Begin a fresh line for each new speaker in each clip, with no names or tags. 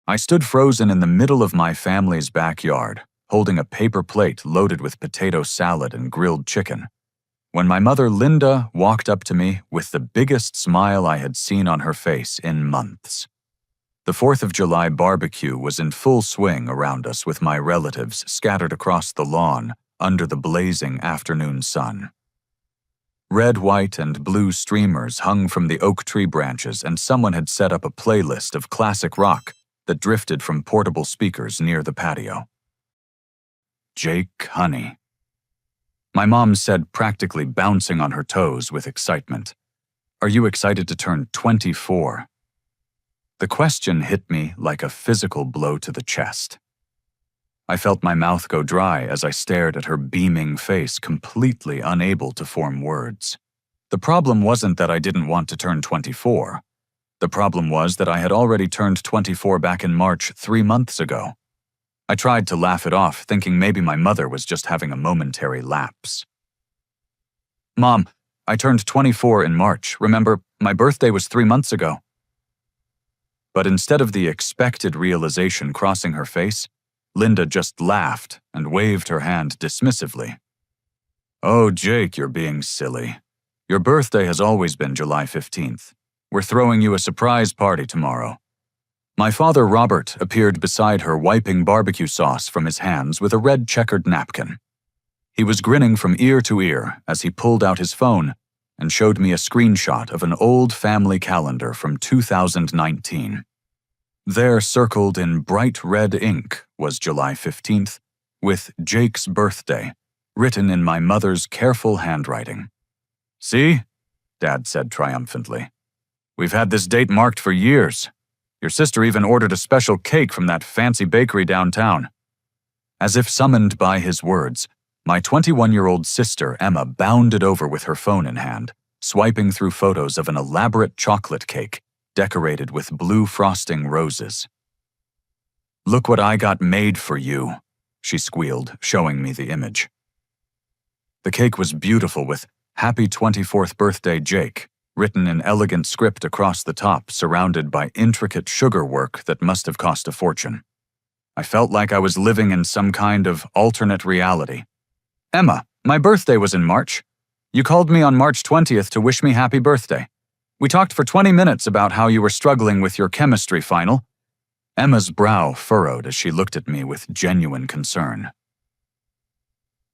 I stood frozen in the middle of my family's backyard, holding a paper plate loaded with potato salad and grilled chicken, when my mother Linda walked up to me with the biggest smile I had seen on her face in months. The 4th of July barbecue was in full swing around us, with my relatives scattered across the lawn under the blazing afternoon sun. Red, white, and blue streamers hung from the oak tree branches, and someone had set up a playlist of classic rock that drifted from portable speakers near the patio. Jake, honey. My mom said, practically bouncing on her toes with excitement. Are you excited to turn 24? The question hit me like a physical blow to the chest. I felt my mouth go dry as I stared at her beaming face, completely unable to form words. The problem wasn't that I didn't want to turn 24. The problem was that I had already turned 24 back in March 3 months ago. I tried to laugh it off, thinking maybe my mother was just having a momentary lapse. Mom, I turned 24 in March. Remember, my birthday was 3 months ago. But instead of the expected realization crossing her face, Linda just laughed and waved her hand dismissively. Oh, Jake, you're being silly. Your birthday has always been July 15th. We're throwing you a surprise party tomorrow. My father, Robert, appeared beside her, wiping barbecue sauce from his hands with a red checkered napkin. He was grinning from ear to ear as he pulled out his phone and showed me a screenshot of an old family calendar from 2019. There, circled in bright red ink, was July 15th, with Jake's birthday, written in my mother's careful handwriting. See? Dad said triumphantly. We've had this date marked for years. Your sister even ordered a special cake from that fancy bakery downtown. As if summoned by his words, my 21-year-old sister Emma bounded over with her phone in hand, swiping through photos of an elaborate chocolate cake decorated with blue frosting roses. Look what I got made for you, she squealed, showing me the image. The cake was beautiful, with Happy 24th Birthday, Jake, written in elegant script across the top, surrounded by intricate sugar work that must have cost a fortune. I felt like I was living in some kind of alternate reality. Emma, my birthday was in March. You called me on March 20th to wish me happy birthday. We talked for 20 minutes about how you were struggling with your chemistry final. Emma's brow furrowed as she looked at me with genuine concern.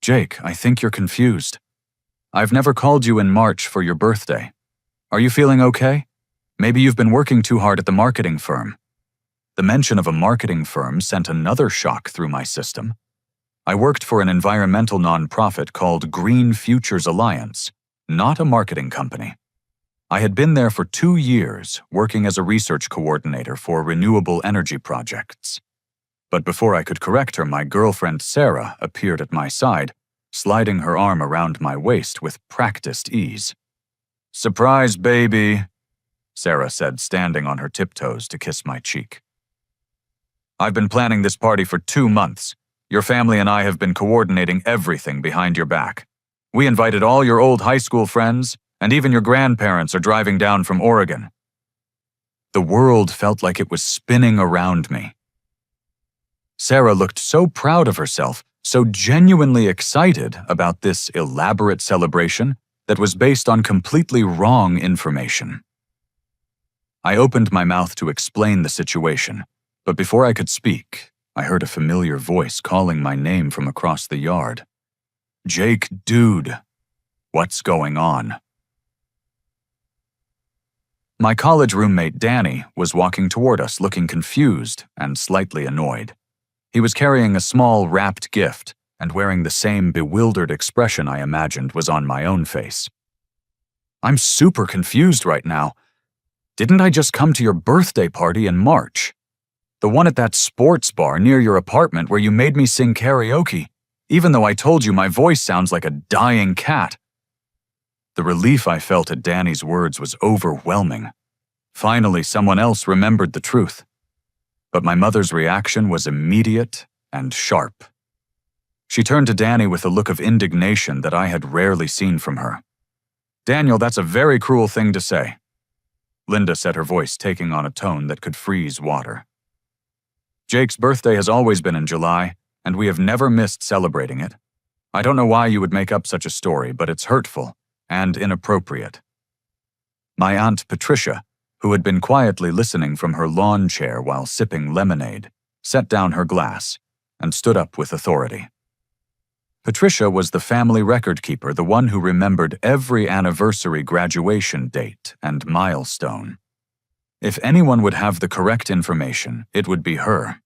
Jake, I think you're confused. I've never called you in March for your birthday. Are you feeling okay? Maybe you've been working too hard at the marketing firm. The mention of a marketing firm sent another shock through my system. I worked for an environmental nonprofit called Green Futures Alliance, not a marketing company. I had been there for 2 years, working as a research coordinator for renewable energy projects. But before I could correct her, my girlfriend Sarah appeared at my side, sliding her arm around my waist with practiced ease. Surprise, baby, Sarah said, standing on her tiptoes to kiss my cheek. I've been planning this party for 2 months. Your family and I have been coordinating everything behind your back. We invited all your old high school friends, and even your grandparents are driving down from Oregon. The world felt like it was spinning around me. Sarah looked so proud of herself, so genuinely excited about this elaborate celebration that was based on completely wrong information. I opened my mouth to explain the situation, but before I could speak, I heard a familiar voice calling my name from across the yard. Jake, dude, what's going on? My college roommate Danny was walking toward us, looking confused and slightly annoyed. He was carrying a small wrapped gift and wearing the same bewildered expression I imagined was on my own face. I'm super confused right now. Didn't I just come to your birthday party in March? The one at that sports bar near your apartment where you made me sing karaoke, even though I told you my voice sounds like a dying cat. The relief I felt at Danny's words was overwhelming. Finally, someone else remembered the truth. But my mother's reaction was immediate and sharp. She turned to Danny with a look of indignation that I had rarely seen from her. Daniel, that's a very cruel thing to say. Linda said, her voice taking on a tone that could freeze water. Jake's birthday has always been in July, and we have never missed celebrating it. I don't know why you would make up such a story, but it's hurtful and inappropriate." My Aunt Patricia, who had been quietly listening from her lawn chair while sipping lemonade, set down her glass and stood up with authority. Patricia was the family record keeper, the one who remembered every anniversary, graduation date, and milestone. If anyone would have the correct information, it would be her.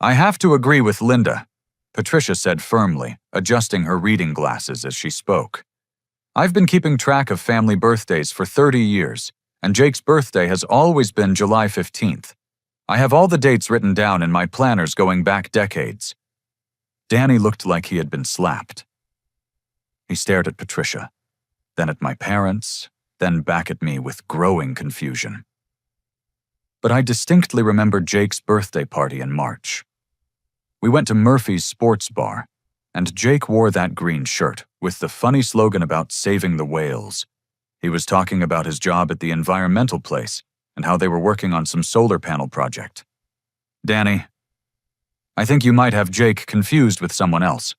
"I have to agree with Linda," Patricia said firmly, adjusting her reading glasses as she spoke. "I've been keeping track of family birthdays for 30 years, and Jake's birthday has always been July 15th. I have all the dates written down in my planners going back decades." Danny looked like he had been slapped. He stared at Patricia, then at my parents, then back at me with growing confusion. But I distinctly remember Jake's birthday party in March. We went to Murphy's Sports Bar, and Jake wore that green shirt with the funny slogan about saving the whales. He was talking about his job at the environmental place and how they were working on some solar panel project. "Danny, I think you might have Jake confused with someone else,"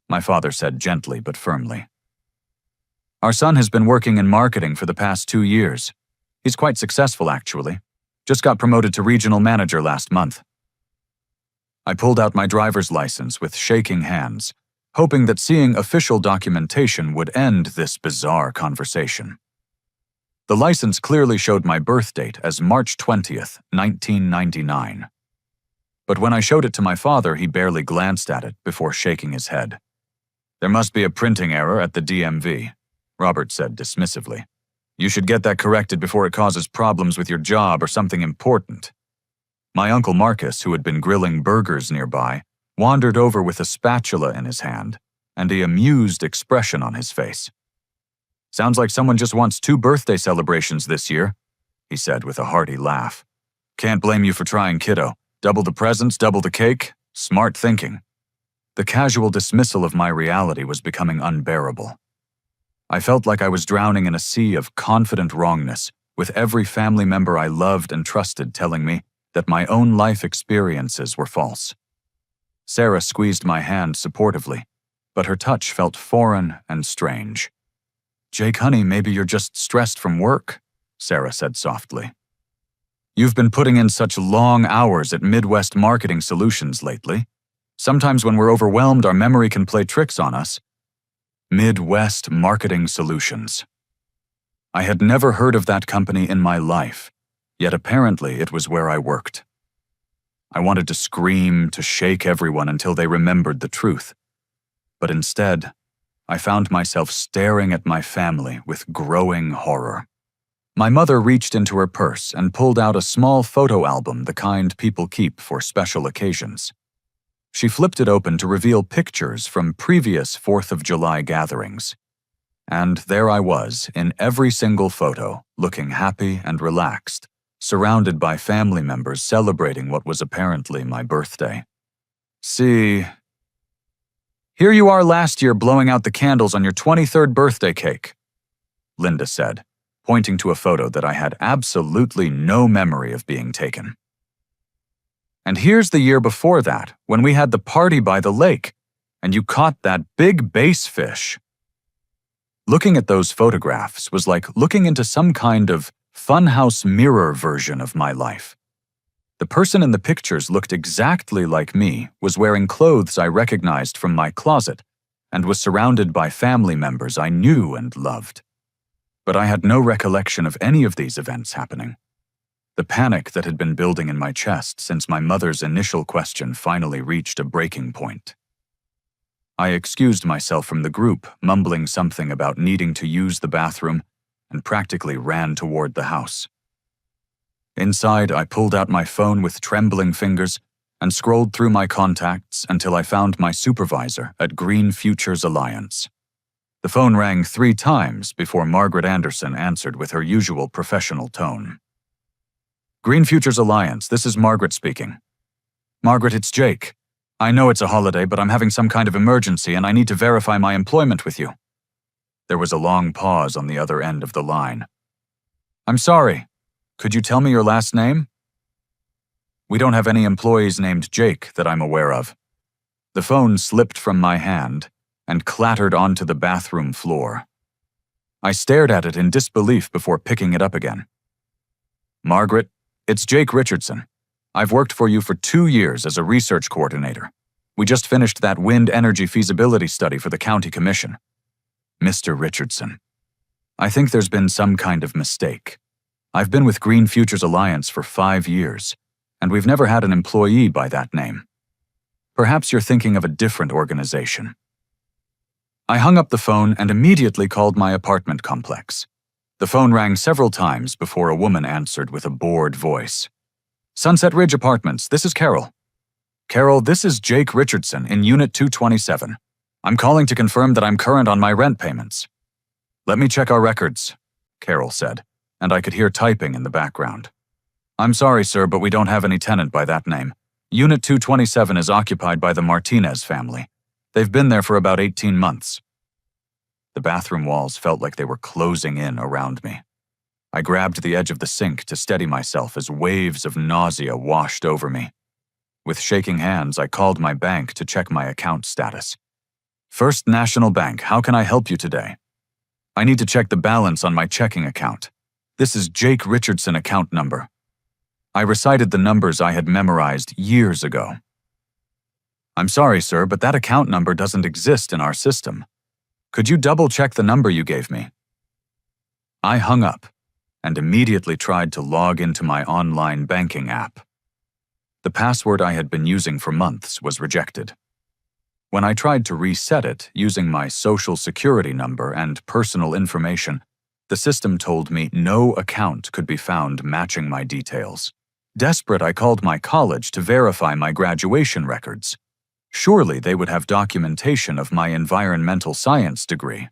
my father said gently but firmly. "Our son has been working in marketing for the past 2 years. He's quite successful, actually. Just got promoted to regional manager last month." I pulled out my driver's license with shaking hands, hoping that seeing official documentation would end this bizarre conversation. The license clearly showed my birth date as March 20th, 1999. But when I showed it to my father, he barely glanced at it before shaking his head. "There must be a printing error at the DMV," Robert said dismissively. "You should get that corrected before it causes problems with your job or something important." My Uncle Marcus, who had been grilling burgers nearby, wandered over with a spatula in his hand and an amused expression on his face. "Sounds like someone just wants 2 birthday celebrations this year," he said with a hearty laugh. "Can't blame you for trying, kiddo. Double the presents, double the cake. Smart thinking." The casual dismissal of my reality was becoming unbearable. I felt like I was drowning in a sea of confident wrongness, with every family member I loved and trusted telling me that my own life experiences were false. Sarah squeezed my hand supportively, but her touch felt foreign and strange. "Jake, honey, maybe you're just stressed from work," Sarah said softly. "You've been putting in such long hours at Midwest Marketing Solutions lately. Sometimes when we're overwhelmed, our memory can play tricks on us." Midwest Marketing Solutions. I had never heard of that company in my life, yet apparently it was where I worked. I wanted to scream, to shake everyone until they remembered the truth. But instead, I found myself staring at my family with growing horror. My mother reached into her purse and pulled out a small photo album, the kind people keep for special occasions. She flipped it open to reveal pictures from previous 4th of July gatherings. And there I was, in every single photo, looking happy and relaxed, surrounded by family members celebrating what was apparently my birthday. "See, here you are last year blowing out the candles on your 23rd birthday cake," Linda said, pointing to a photo that I had absolutely no memory of being taken. "And here's the year before that, when we had the party by the lake, and you caught that big bass fish." Looking at those photographs was like looking into some kind of funhouse mirror version of my life. The person in the pictures looked exactly like me, was wearing clothes I recognized from my closet, and was surrounded by family members I knew and loved. But I had no recollection of any of these events happening. The panic that had been building in my chest since my mother's initial question finally reached a breaking point. I excused myself from the group, mumbling something about needing to use the bathroom, and practically ran toward the house. Inside, I pulled out my phone with trembling fingers and scrolled through my contacts until I found my supervisor at Green Futures Alliance. The phone rang 3 times before Margaret Anderson answered with her usual professional tone. "Green Futures Alliance, this is Margaret speaking." "Margaret, it's Jake. I know it's a holiday, but I'm having some kind of emergency and I need to verify my employment with you." There was a long pause on the other end of the line. "I'm sorry. Could you tell me your last name?" We don't have any employees named Jake that I'm aware of. The phone slipped from my hand and clattered onto the bathroom floor. I stared at it in disbelief before picking it up again. Margaret, it's Jake Richardson. I've worked for you for 2 years as a research coordinator. We just finished that wind energy feasibility study for the county commission. Mr. Richardson, I think there's been some kind of mistake. I've been with Green Futures Alliance for 5 years, and we've never had an employee by that name. Perhaps you're thinking of a different organization. I hung up the phone and immediately called my apartment complex. The phone rang several times before a woman answered with a bored voice. Sunset Ridge Apartments, this is Carol. Carol, this is Jake Richardson in Unit 227. I'm calling to confirm that I'm current on my rent payments. Let me check our records, Carol said, and I could hear typing in the background. I'm sorry, sir, but we don't have any tenant by that name. Unit 227 is occupied by the Martinez family. They've been there for about 18 months. The bathroom walls felt like they were closing in around me. I grabbed the edge of the sink to steady myself as waves of nausea washed over me. With shaking hands, I called my bank to check my account status. First National Bank, how can I help you today? I need to check the balance on my checking account. This is Jake Richardson account number. I recited the numbers I had memorized years ago. I'm sorry, sir, but that account number doesn't exist in our system. Could you double-check the number you gave me? I hung up and immediately tried to log into my online banking app. The password I had been using for months was rejected. When I tried to reset it using my social security number and personal information, the system told me no account could be found matching my details. Desperate, I called my college to verify my graduation records. Surely they would have documentation of my environmental science degree.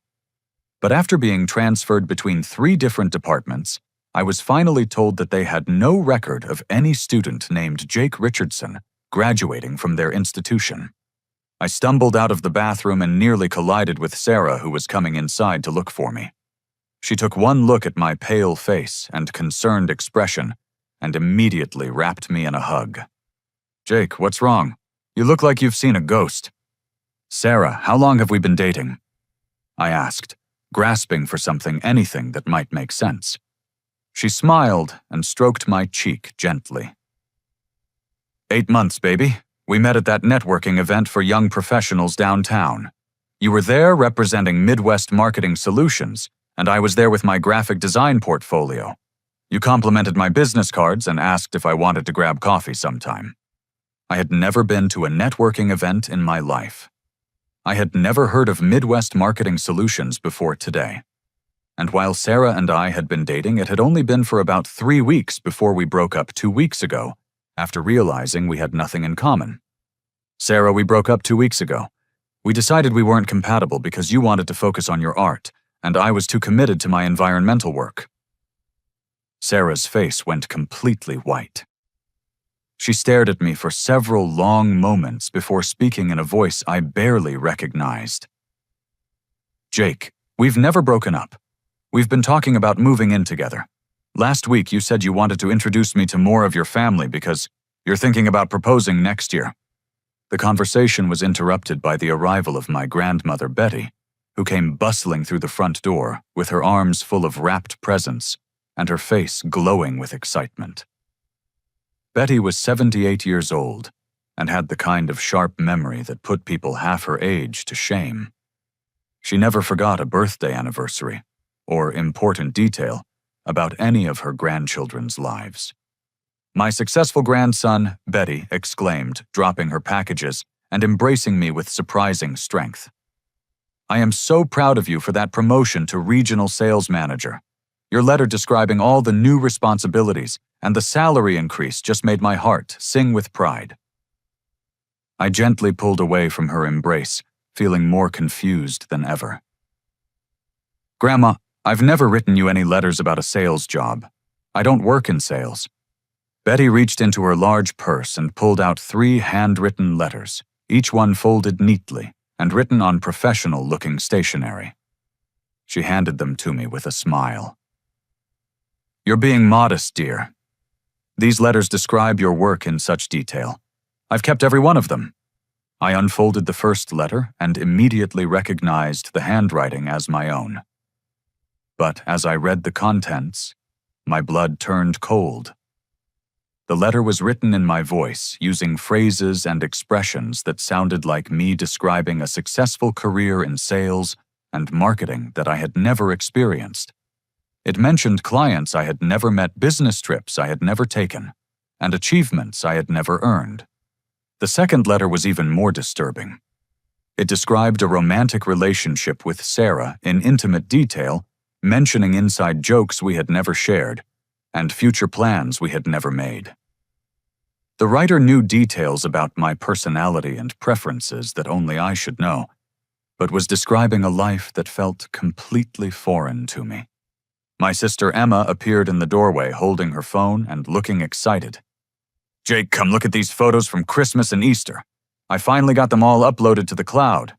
But after being transferred between 3 different departments, I was finally told that they had no record of any student named Jake Richardson graduating from their institution. I stumbled out of the bathroom and nearly collided with Sarah, who was coming inside to look for me. She took one look at my pale face and concerned expression and immediately wrapped me in a hug. Jake, what's wrong? You look like you've seen a ghost. Sarah, how long have we been dating? I asked, grasping for anything that might make sense. She smiled and stroked my cheek gently. 8 months, baby. We met at that networking event for young professionals downtown. You were there representing Midwest Marketing Solutions, and I was there with my graphic design portfolio. You complimented my business cards and asked if I wanted to grab coffee sometime. I had never been to a networking event in my life. I had never heard of Midwest Marketing Solutions before today. And while Sarah and I had been dating, it had only been for about 3 weeks before we broke up 2 weeks ago, after realizing we had nothing in common. Sarah, we broke up 2 weeks ago. We decided we weren't compatible because you wanted to focus on your art, and I was too committed to my environmental work. Sarah's face went completely white. She stared at me for several long moments before speaking in a voice I barely recognized. Jake, we've never broken up. We've been talking about moving in together. Last week you said you wanted to introduce me to more of your family because you're thinking about proposing next year. The conversation was interrupted by the arrival of my grandmother, Betty, who came bustling through the front door with her arms full of wrapped presents and her face glowing with excitement. Betty was 78 years old and had the kind of sharp memory that put people half her age to shame. She never forgot a birthday anniversary or important detail about any of her grandchildren's lives. My successful grandson, Betty, exclaimed, dropping her packages and embracing me with surprising strength. I am so proud of you for that promotion to regional sales manager. Your letter describing all the new responsibilities and the salary increase just made my heart sing with pride. I gently pulled away from her embrace, feeling more confused than ever. Grandma, I've never written you any letters about a sales job. I don't work in sales. Betty reached into her large purse and pulled out 3 handwritten letters, each one folded neatly and written on professional-looking stationery. She handed them to me with a smile. You're being modest, dear. These letters describe your work in such detail. I've kept every one of them." I unfolded the first letter and immediately recognized the handwriting as my own. But as I read the contents, my blood turned cold. The letter was written in my voice, using phrases and expressions that sounded like me describing a successful career in sales and marketing that I had never experienced. It mentioned clients I had never met, business trips I had never taken, and achievements I had never earned. The second letter was even more disturbing. It described a romantic relationship with Sarah in intimate detail, mentioning inside jokes we had never shared, and future plans we had never made. The writer knew details about my personality and preferences that only I should know, but was describing a life that felt completely foreign to me. My sister Emma appeared in the doorway holding her phone and looking excited. "Jake, come look at these photos from Christmas and Easter. I finally got them all uploaded to the cloud."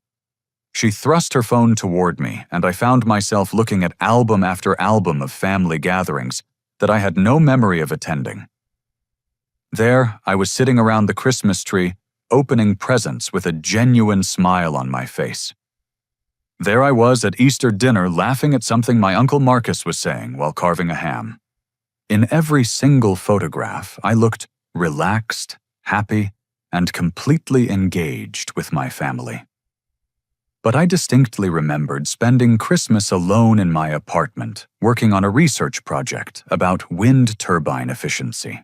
She thrust her phone toward me, and I found myself looking at album after album of family gatherings that I had no memory of attending. There, I was sitting around the Christmas tree, opening presents with a genuine smile on my face. There I was at Easter dinner laughing at something my Uncle Marcus was saying while carving a ham. In every single photograph, I looked relaxed, happy, and completely engaged with my family. But I distinctly remembered spending Christmas alone in my apartment, working on a research project about wind turbine efficiency.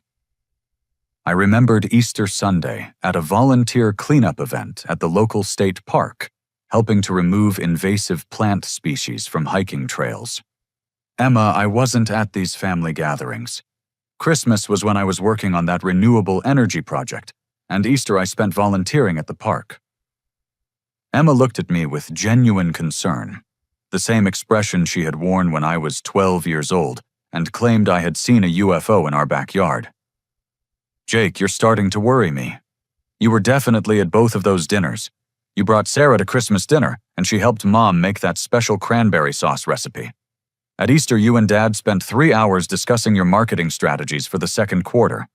I remembered Easter Sunday at a volunteer cleanup event at the local state park, helping to remove invasive plant species from hiking trails. Emma, I wasn't at these family gatherings. Christmas was when I was working on that renewable energy project, and Easter I spent volunteering at the park. Emma looked at me with genuine concern, the same expression she had worn when I was 12 years old and claimed I had seen a UFO in our backyard. "Jake, you're starting to worry me. You were definitely at both of those dinners. You brought Sarah to Christmas dinner, and she helped Mom make that special cranberry sauce recipe. At Easter, you and Dad spent 3 hours discussing your marketing strategies for the second quarter."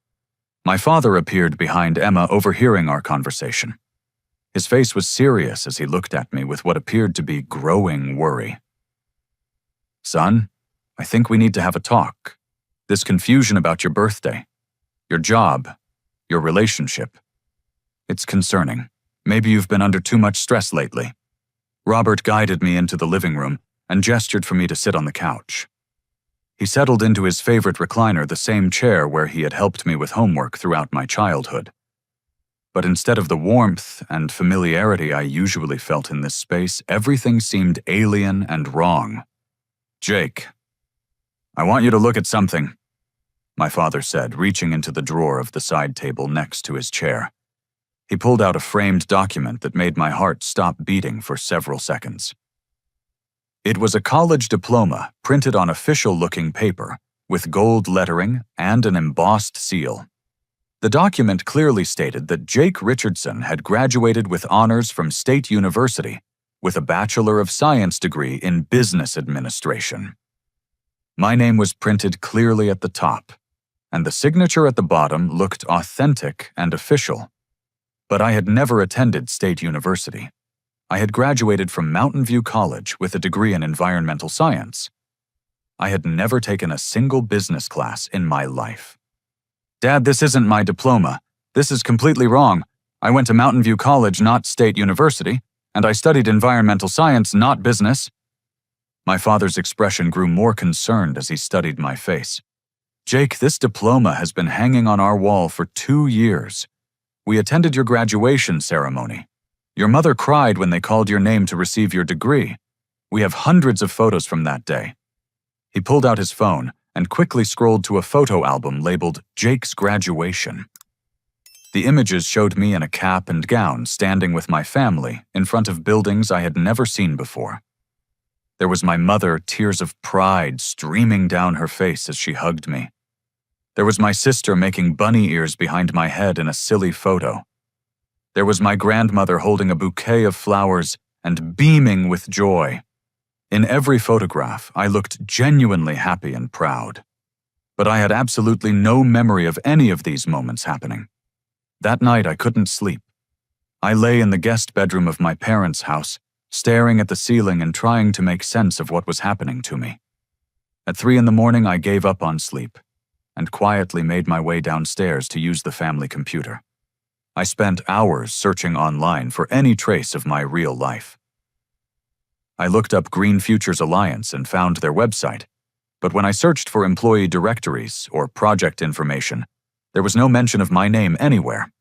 My father appeared behind Emma, overhearing our conversation. His face was serious as he looked at me with what appeared to be growing worry. "Son, I think we need to have a talk. This confusion about your birthday, your job, your relationship. It's concerning. Maybe you've been under too much stress lately." Robert guided me into the living room and gestured for me to sit on the couch. He settled into his favorite recliner, the same chair where he had helped me with homework throughout my childhood. But instead of the warmth and familiarity I usually felt in this space, everything seemed alien and wrong. "Jake, I want you to look at something," my father said, reaching into the drawer of the side table next to his chair. He pulled out a framed document that made my heart stop beating for several seconds. It was a college diploma printed on official-looking paper, with gold lettering and an embossed seal. The document clearly stated that Jake Richardson had graduated with honors from State University with a Bachelor of Science degree in Business Administration. My name was printed clearly at the top, and the signature at the bottom looked authentic and official. But I had never attended State University. I had graduated from Mountain View College with a degree in environmental science. I had never taken a single business class in my life. "Dad, this isn't my diploma. This is completely wrong. I went to Mountain View College, not State University, and I studied environmental science, not business." My father's expression grew more concerned as he studied my face. "Jake, this diploma has been hanging on our wall for 2 years. We attended your graduation ceremony. Your mother cried when they called your name to receive your degree. We have hundreds of photos from that day." He pulled out his phone and quickly scrolled to a photo album labeled Jake's Graduation. The images showed me in a cap and gown standing with my family in front of buildings I had never seen before. There was my mother, tears of pride streaming down her face as she hugged me. There was my sister making bunny ears behind my head in a silly photo. There was my grandmother holding a bouquet of flowers and beaming with joy. In every photograph, I looked genuinely happy and proud. But I had absolutely no memory of any of these moments happening. That night I couldn't sleep. I lay in the guest bedroom of my parents' house, staring at the ceiling and trying to make sense of what was happening to me. At 3 in the morning, I gave up on sleep and quietly made my way downstairs to use the family computer. I spent hours searching online for any trace of my real life. I looked up Green Futures Alliance and found their website, but when I searched for employee directories or project information, there was no mention of my name anywhere.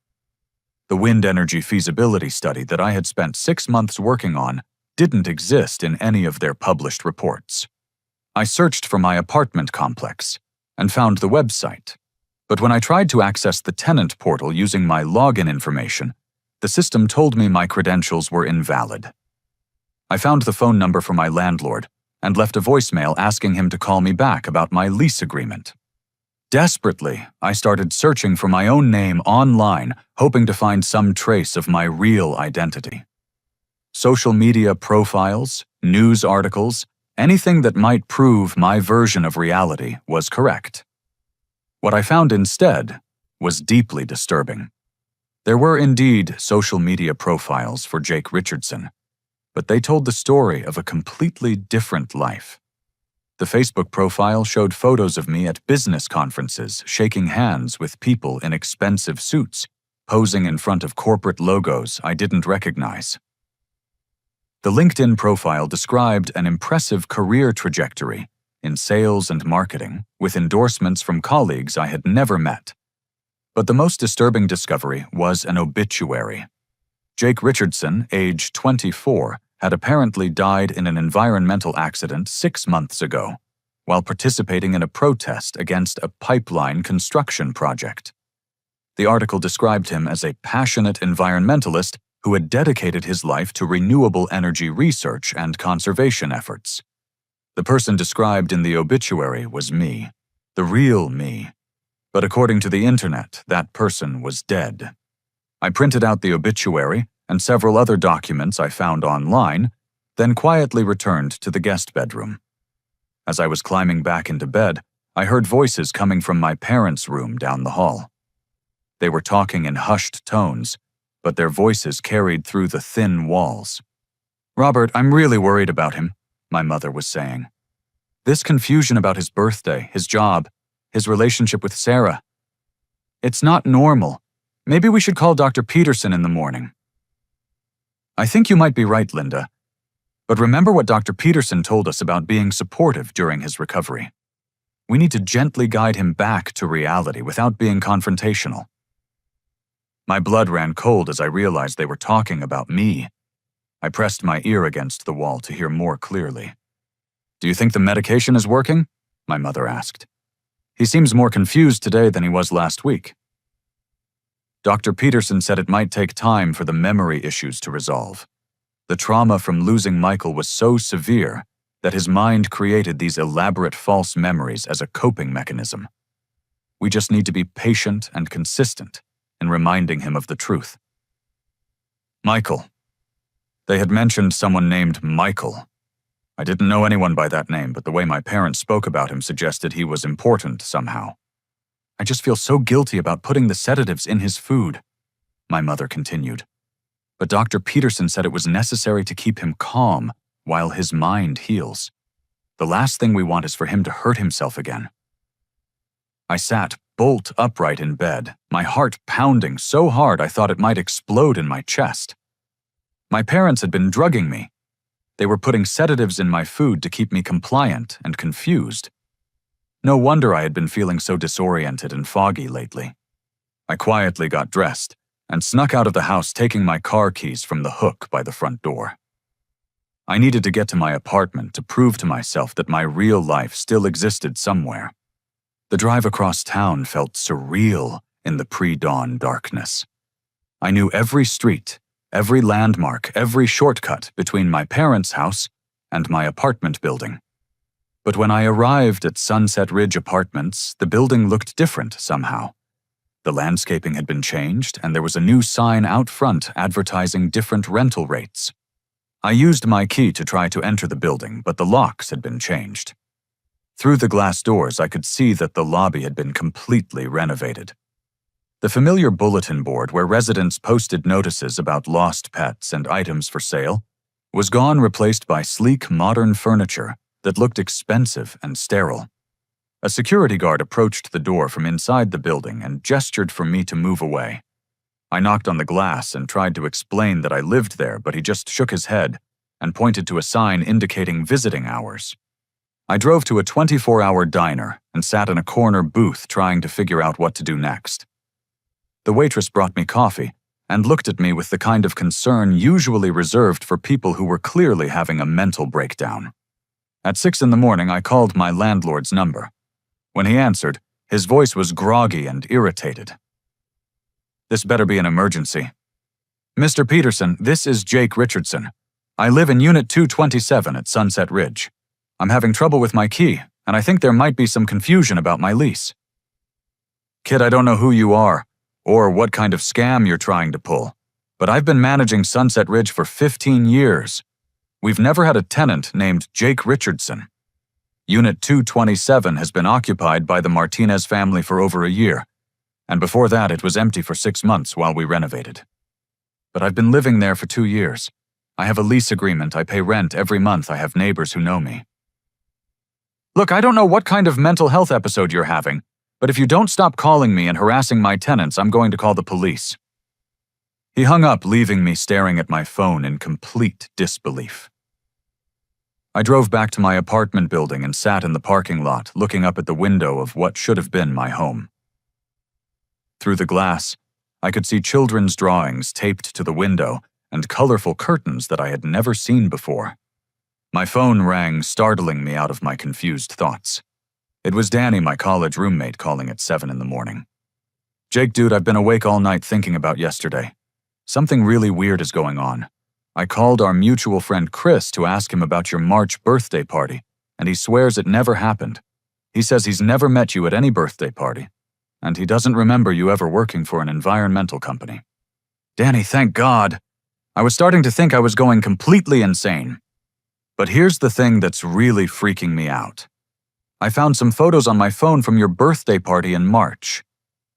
The wind energy feasibility study that I had spent 6 months working on didn't exist in any of their published reports. I searched for my apartment complex and found the website, but when I tried to access the tenant portal using my login information, the system told me my credentials were invalid. I found the phone number for my landlord and left a voicemail asking him to call me back about my lease agreement. Desperately, I started searching for my own name online, hoping to find some trace of my real identity. Social media profiles, news articles, anything that might prove my version of reality was correct. What I found instead was deeply disturbing. There were indeed social media profiles for Jake Richardson, but they told the story of a completely different life. The Facebook profile showed photos of me at business conferences, shaking hands with people in expensive suits, posing in front of corporate logos I didn't recognize. The LinkedIn profile described an impressive career trajectory in sales and marketing, with endorsements from colleagues I had never met. But the most disturbing discovery was an obituary. Jake Richardson, age 24, had apparently died in an environmental accident 6 months ago, while participating in a protest against a pipeline construction project. The article described him as a passionate environmentalist who had dedicated his life to renewable energy research and conservation efforts. The person described in the obituary was me, the real me, but according to the internet, that person was dead. I printed out the obituary and several other documents I found online, then quietly returned to the guest bedroom. As I was climbing back into bed, I heard voices coming from my parents' room down the hall. They were talking in hushed tones, but their voices carried through the thin walls. "Robert, I'm really worried about him," my mother was saying. "This confusion about his birthday, his job, his relationship with Sarah. It's not normal. Maybe we should call Dr. Peterson in the morning." "I think you might be right, Linda. But remember what Dr. Peterson told us about being supportive during his recovery. We need to gently guide him back to reality without being confrontational." My blood ran cold as I realized they were talking about me. I pressed my ear against the wall to hear more clearly. "Do you think the medication is working?" my mother asked. "He seems more confused today than he was last week." Dr. Peterson said it might take time for the memory issues to resolve. The trauma from losing Michael was so severe that his mind created these elaborate false memories as a coping mechanism. We just need to be patient and consistent in reminding him of the truth. Michael. They had mentioned someone named Michael. I didn't know anyone by that name, but the way my parents spoke about him suggested he was important somehow. "I just feel so guilty about putting the sedatives in his food," my mother continued. "But Dr. Peterson said it was necessary to keep him calm while his mind heals. The last thing we want is for him to hurt himself again." I sat bolt upright in bed, my heart pounding so hard I thought it might explode in my chest. My parents had been drugging me. They were putting sedatives in my food to keep me compliant and confused. No wonder I had been feeling so disoriented and foggy lately. I quietly got dressed and snuck out of the house, taking my car keys from the hook by the front door. I needed to get to my apartment to prove to myself that my real life still existed somewhere. The drive across town felt surreal in the pre-dawn darkness. I knew every street, every landmark, every shortcut between my parents' house and my apartment building. But when I arrived at Sunset Ridge Apartments, the building looked different somehow. The landscaping had been changed, and there was a new sign out front advertising different rental rates. I used my key to try to enter the building, but the locks had been changed. Through the glass doors, I could see that the lobby had been completely renovated. The familiar bulletin board where residents posted notices about lost pets and items for sale was gone, replaced by sleek, modern furniture that looked expensive and sterile. A security guard approached the door from inside the building and gestured for me to move away. I knocked on the glass and tried to explain that I lived there, but he just shook his head and pointed to a sign indicating visiting hours. I drove to a 24-hour diner and sat in a corner booth trying to figure out what to do next. The waitress brought me coffee and looked at me with the kind of concern usually reserved for people who were clearly having a mental breakdown. At 6 in the morning, I called my landlord's number. When he answered, his voice was groggy and irritated. "This better be an emergency." "Mr. Peterson, this is Jake Richardson. I live in Unit 227 at Sunset Ridge. I'm having trouble with my key, and I think there might be some confusion about my lease." "Kid, I don't know who you are, or what kind of scam you're trying to pull, but I've been managing Sunset Ridge for 15 years. We've never had a tenant named Jake Richardson. Unit 227 has been occupied by the Martinez family for over a year, and before that it was empty for 6 months while we renovated. But I've been living there for 2 years. I have a lease agreement, I pay rent every month, I have neighbors who know me." "Look, I don't know what kind of mental health episode you're having, but if you don't stop calling me and harassing my tenants, I'm going to call the police." He hung up, leaving me staring at my phone in complete disbelief. I drove back to my apartment building and sat in the parking lot, looking up at the window of what should have been my home. Through the glass, I could see children's drawings taped to the window and colorful curtains that I had never seen before. My phone rang, startling me out of my confused thoughts. It was Danny, my college roommate, calling at 7 in the morning. "Jake, dude, I've been awake all night thinking about yesterday. Something really weird is going on. I called our mutual friend Chris to ask him about your March birthday party, and he swears it never happened. He says he's never met you at any birthday party, and he doesn't remember you ever working for an environmental company." "Danny, thank God. I was starting to think I was going completely insane. But here's the thing that's really freaking me out. I found some photos on my phone from your birthday party in March.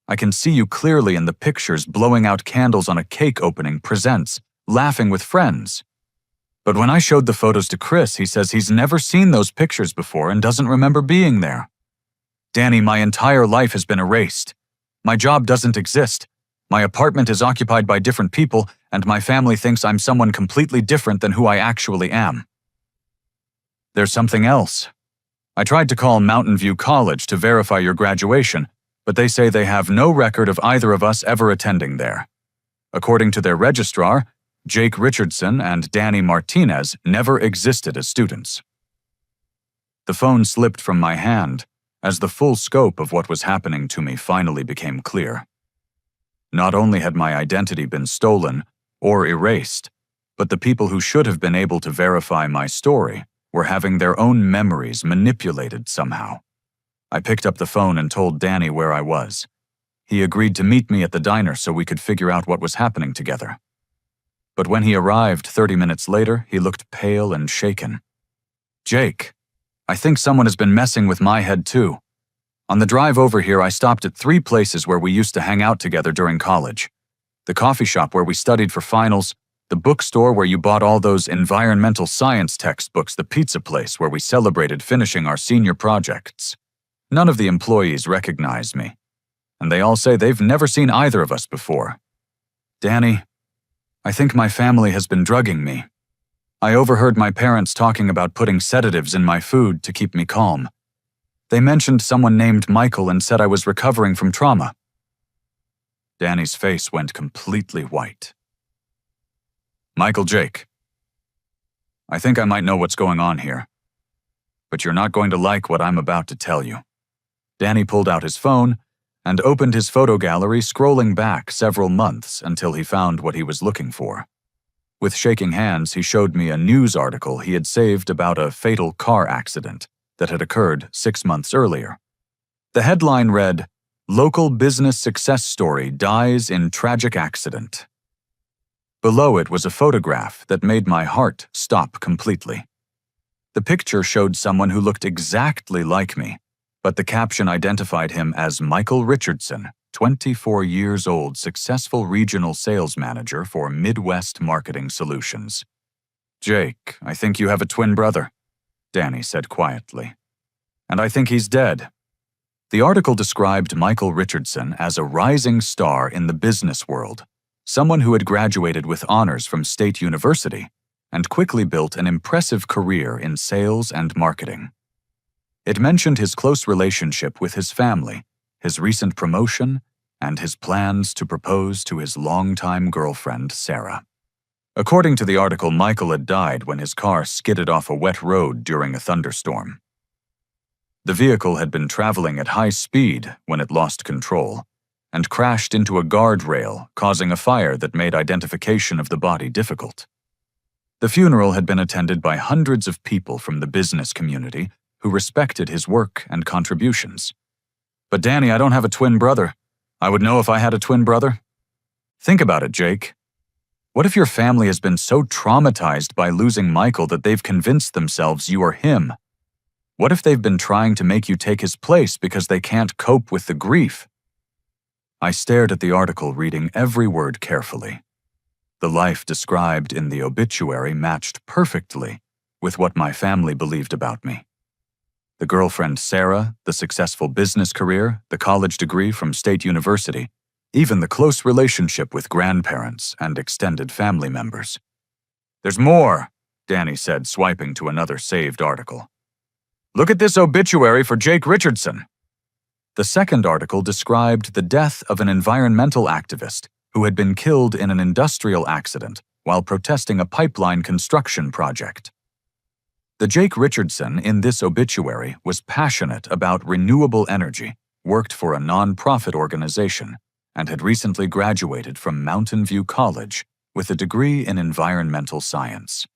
I can see you clearly in the pictures, blowing out candles on a cake opening, presents, laughing with friends. But when I showed the photos to Chris, he says he's never seen those pictures before and doesn't remember being there. Danny, my entire life has been erased. My job doesn't exist. My apartment is occupied by different people, and my family thinks I'm someone completely different than who I actually am. There's something else. I tried to call Mountain View College to verify your graduation, but they say they have no record of either of us ever attending there. According to their registrar, Jake Richardson and Danny Martinez never existed as students." The phone slipped from my hand as the full scope of what was happening to me finally became clear. Not only had my identity been stolen or erased, but the people who should have been able to verify my story were having their own memories manipulated somehow. I picked up the phone and told Danny where I was. He agreed to meet me at the diner so we could figure out what was happening together. But when he arrived 30 minutes later, he looked pale and shaken. "Jake, I think someone has been messing with my head too. On the drive over here, I stopped at 3 places where we used to hang out together during college. The coffee shop where we studied for finals, the bookstore where you bought all those environmental science textbooks, the pizza place where we celebrated finishing our senior projects. None of the employees recognized me, and they all say they've never seen either of us before. Danny, I think my family has been drugging me. I overheard my parents talking about putting sedatives in my food to keep me calm. They mentioned someone named Michael and said I was recovering from trauma." Danny's face went completely white. "Michael, Jake, I think I might know what's going on here, but you're not going to like what I'm about to tell you." Danny pulled out his phone and opened his photo gallery, scrolling back several months until he found what he was looking for. With shaking hands, he showed me a news article he had saved about a fatal car accident that had occurred 6 months earlier. The headline read, "Local business success story dies in tragic accident." Below it was a photograph that made my heart stop completely. The picture showed someone who looked exactly like me, but the caption identified him as Michael Richardson, 24 years old, successful regional sales manager for Midwest Marketing Solutions. "Jake, I think you have a twin brother," Danny said quietly. "And I think he's dead." The article described Michael Richardson as a rising star in the business world, someone who had graduated with honors from State University and quickly built an impressive career in sales and marketing. It mentioned his close relationship with his family, his recent promotion, and his plans to propose to his longtime girlfriend, Sarah. According to the article, Michael had died when his car skidded off a wet road during a thunderstorm. The vehicle had been traveling at high speed when it lost control and crashed into a guardrail, causing a fire that made identification of the body difficult. The funeral had been attended by hundreds of people from the business community who respected his work and contributions. "But Danny, I don't have a twin brother. I would know if I had a twin brother." Think about it, Jake. What if your family has been so traumatized by losing Michael that they've convinced themselves you are him? What if they've been trying to make you take his place because they can't cope with the grief? I stared at the article, reading every word carefully. The life described in the obituary matched perfectly with what my family believed about me. The girlfriend Sarah, the successful business career, the college degree from State University, even the close relationship with grandparents and extended family members. "There's more," Danny said, swiping to another saved article. "Look at this obituary for Jake Richardson." The second article described the death of an environmental activist who had been killed in an industrial accident while protesting a pipeline construction project. The Jake Richardson in this obituary was passionate about renewable energy, worked for a non-profit organization, and had recently graduated from Mountain View College with a degree in environmental science.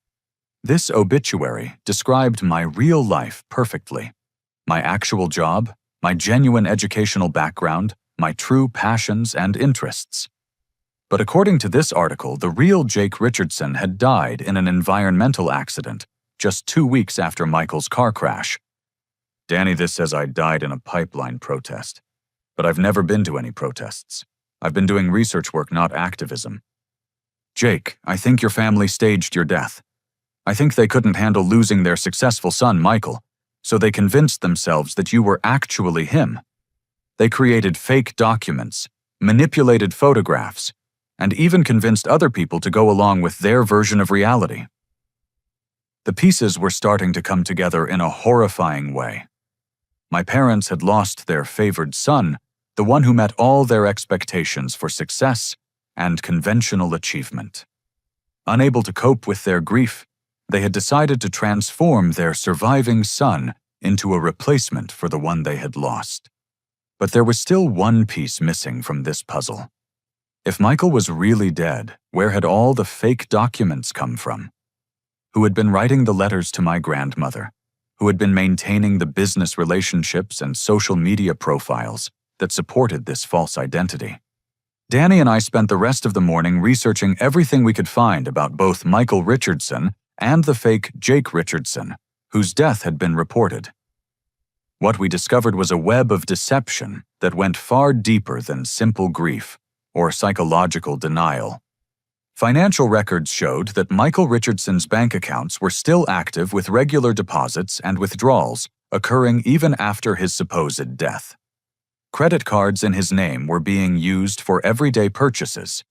This obituary described my real life perfectly. My actual job, my genuine educational background, my true passions and interests. But according to this article, the real Jake Richardson had died in an environmental accident just 2 weeks after Michael's car crash. "Danny, this says I died in a pipeline protest. But I've never been to any protests. I've been doing research work, not activism." "Jake, I think your family staged your death. I think they couldn't handle losing their successful son, Michael, so they convinced themselves that you were actually him. They created fake documents, manipulated photographs, and even convinced other people to go along with their version of reality." The pieces were starting to come together in a horrifying way. My parents had lost their favored son, the one who met all their expectations for success and conventional achievement. Unable to cope with their grief, they had decided to transform their surviving son into a replacement for the one they had lost. But there was still one piece missing from this puzzle. If Michael was really dead, where had all the fake documents come from? Who had been writing the letters to my grandmother? Who had been maintaining the business relationships and social media profiles that supported this false identity? Danny and I spent the rest of the morning researching everything we could find about both Michael Richardson and the fake Jake Richardson, whose death had been reported. What we discovered was a web of deception that went far deeper than simple grief or psychological denial. Financial records showed that Michael Richardson's bank accounts were still active, with regular deposits and withdrawals occurring even after his supposed death. Credit cards in his name were being used for everyday purchases.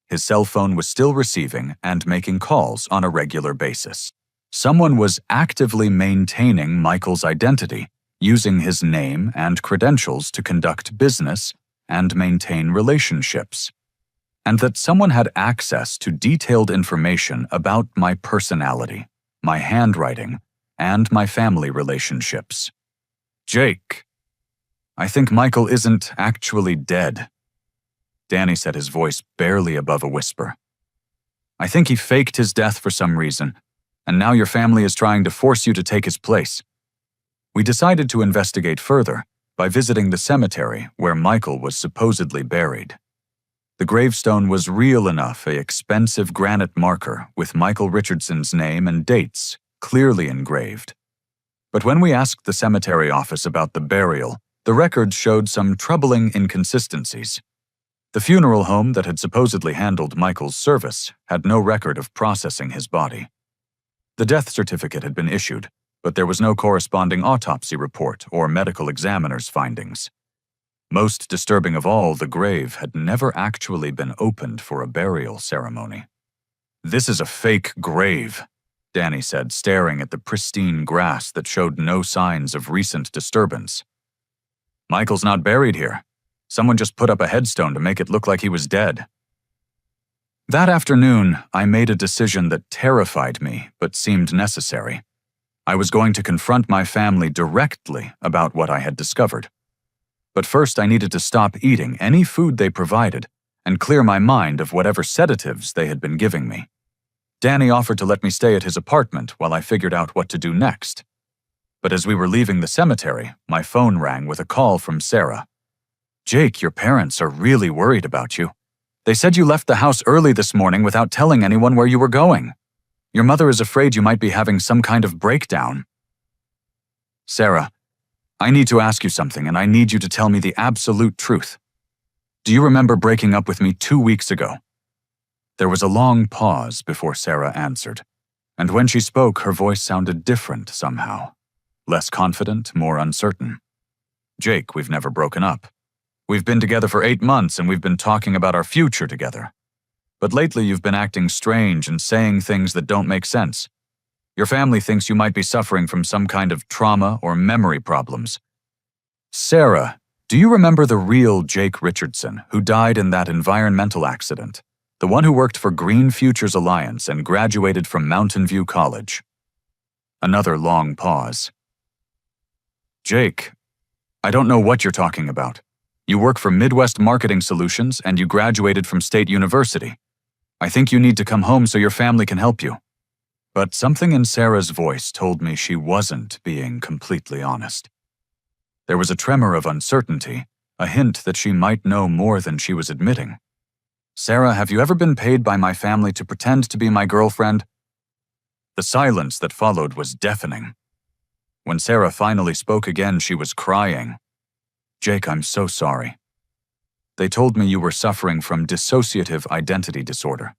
His cell phone was still receiving and making calls on a regular basis. Someone was actively maintaining Michael's identity, using his name and credentials to conduct business and maintain relationships. And that someone had access to detailed information about my personality, my handwriting, and my family relationships. "Jake, I think Michael isn't actually dead," Danny said, his voice barely above a whisper. "I think he faked his death for some reason, and now your family is trying to force you to take his place." We decided to investigate further by visiting the cemetery where Michael was supposedly buried. The gravestone was real enough, an expensive granite marker with Michael Richardson's name and dates clearly engraved. But when we asked the cemetery office about the burial, the records showed some troubling inconsistencies. The funeral home that had supposedly handled Michael's service had no record of processing his body. The death certificate had been issued, but there was no corresponding autopsy report or medical examiner's findings. Most disturbing of all, the grave had never actually been opened for a burial ceremony. "This is a fake grave," Danny said, staring at the pristine grass that showed no signs of recent disturbance. "Michael's not buried here. Someone just put up a headstone to make it look like he was dead." That afternoon, I made a decision that terrified me but seemed necessary. I was going to confront my family directly about what I had discovered. But first, I needed to stop eating any food they provided and clear my mind of whatever sedatives they had been giving me. Danny offered to let me stay at his apartment while I figured out what to do next. But as we were leaving the cemetery, my phone rang with a call from Sarah. "Jake, your parents are really worried about you. They said you left the house early this morning without telling anyone where you were going. Your mother is afraid you might be having some kind of breakdown." "Sarah, I need to ask you something, and I need you to tell me the absolute truth. Do you remember breaking up with me 2 weeks ago?" There was a long pause before Sarah answered, and when she spoke, her voice sounded different somehow. Less confident, more uncertain. "Jake, we've never broken up. We've been together for 8 months and we've been talking about our future together. But lately you've been acting strange and saying things that don't make sense. Your family thinks you might be suffering from some kind of trauma or memory problems. Sarah, do you remember the real Jake Richardson who died in that environmental accident? The one who worked for Green Futures Alliance and graduated from Mountain View College?" Another long pause. "Jake, I don't know what you're talking about. You work for Midwest Marketing Solutions and you graduated from State University. I think you need to come home so your family can help you." But something in Sarah's voice told me she wasn't being completely honest. There was a tremor of uncertainty, a hint that she might know more than she was admitting. "Sarah, have you ever been paid by my family to pretend to be my girlfriend?" The silence that followed was deafening. When Sarah finally spoke again, she was crying. "Jake, I'm so sorry. They told me you were suffering from dissociative identity disorder.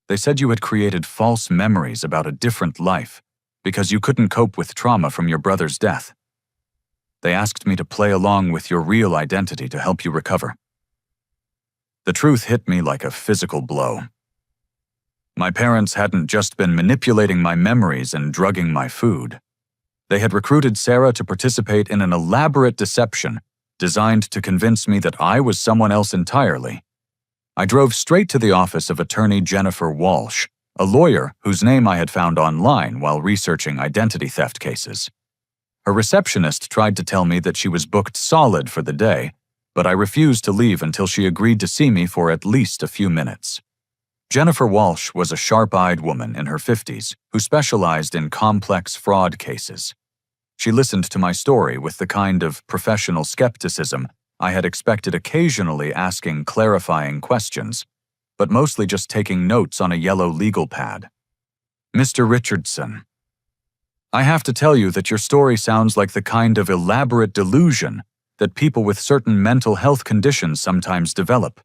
They said you had created false memories about a different life because you couldn't cope with trauma from your brother's death. They asked me to play along with your real identity to help you recover." The truth hit me like a physical blow. My parents hadn't just been manipulating my memories and drugging my food. They had recruited Sarah to participate in an elaborate deception designed to convince me that I was someone else entirely. I drove straight to the office of attorney Jennifer Walsh, a lawyer whose name I had found online while researching identity theft cases. Her receptionist tried to tell me that she was booked solid for the day, but I refused to leave until she agreed to see me for at least a few minutes. Jennifer Walsh was a sharp-eyed woman in her 50s who specialized in complex fraud cases. She listened to my story with the kind of professional skepticism I had expected, occasionally asking clarifying questions, but mostly just taking notes on a yellow legal pad. "Mr. Richardson, I have to tell you that your story sounds like the kind of elaborate delusion that people with certain mental health conditions sometimes develop.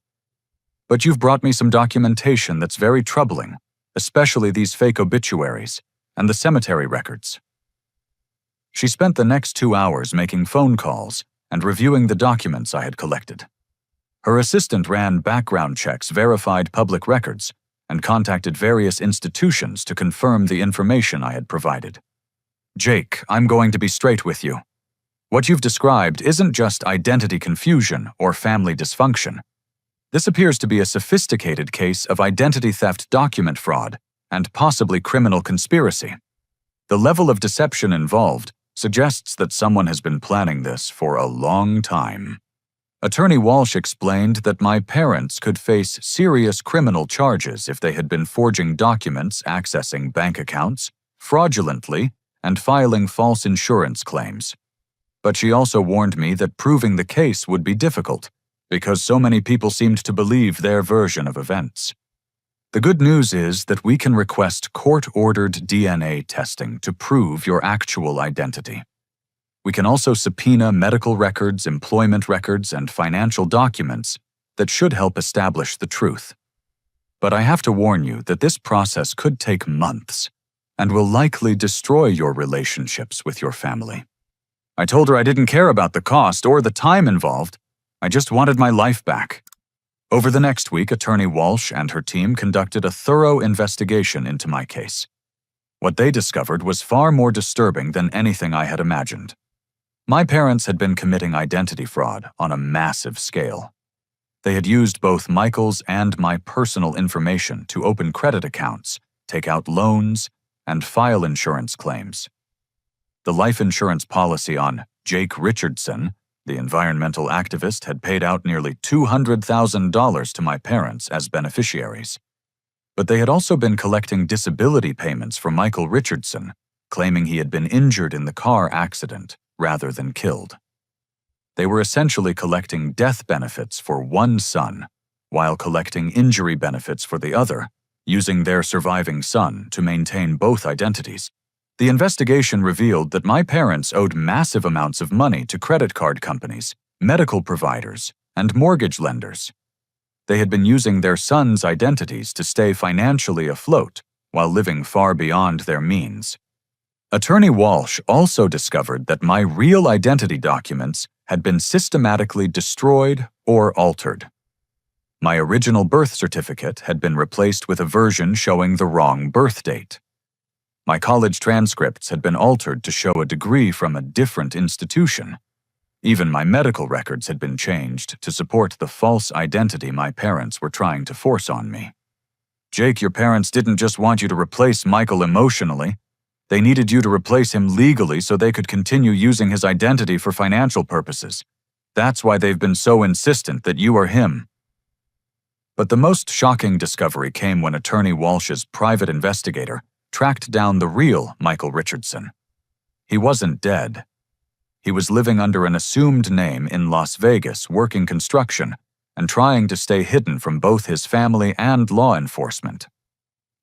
But you've brought me some documentation that's very troubling, especially these fake obituaries and the cemetery records." She spent the next 2 hours making phone calls and reviewing the documents I had collected. Her assistant ran background checks, verified public records, and contacted various institutions to confirm the information I had provided. "Jake, I'm going to be straight with you. What you've described isn't just identity confusion or family dysfunction. This appears to be a sophisticated case of identity theft, document fraud, and possibly criminal conspiracy. The level of deception involved suggests that someone has been planning this for a long time." Attorney Walsh explained that my parents could face serious criminal charges if they had been forging documents, accessing bank accounts, fraudulently, and filing false insurance claims. But she also warned me that proving the case would be difficult because so many people seemed to believe their version of events. The good news is that we can request court-ordered DNA testing to prove your actual identity. We can also subpoena medical records, employment records, and financial documents that should help establish the truth. But I have to warn you that this process could take months and will likely destroy your relationships with your family. I told her I didn't care about the cost or the time involved. I just wanted my life back. Over the next week, Attorney Walsh and her team conducted a thorough investigation into my case. What they discovered was far more disturbing than anything I had imagined. My parents had been committing identity fraud on a massive scale. They had used both Michael's and my personal information to open credit accounts, take out loans, and file insurance claims. The life insurance policy on Jake Richardson, the environmental activist, had paid out nearly $200,000 to my parents as beneficiaries. But they had also been collecting disability payments for Michael Richardson, claiming he had been injured in the car accident rather than killed. They were essentially collecting death benefits for one son, while collecting injury benefits for the other, using their surviving son to maintain both identities. The investigation revealed that my parents owed massive amounts of money to credit card companies, medical providers, and mortgage lenders. They had been using their sons' identities to stay financially afloat while living far beyond their means. Attorney Walsh also discovered that my real identity documents had been systematically destroyed or altered. My original birth certificate had been replaced with a version showing the wrong birth date. My college transcripts had been altered to show a degree from a different institution. Even my medical records had been changed to support the false identity my parents were trying to force on me. Jake, your parents didn't just want you to replace Michael emotionally. They needed you to replace him legally so they could continue using his identity for financial purposes. That's why they've been so insistent that you are him. But the most shocking discovery came when Attorney Walsh's private investigator tracked down the real Michael Richardson. He wasn't dead. He was living under an assumed name in Las Vegas, working construction, and trying to stay hidden from both his family and law enforcement.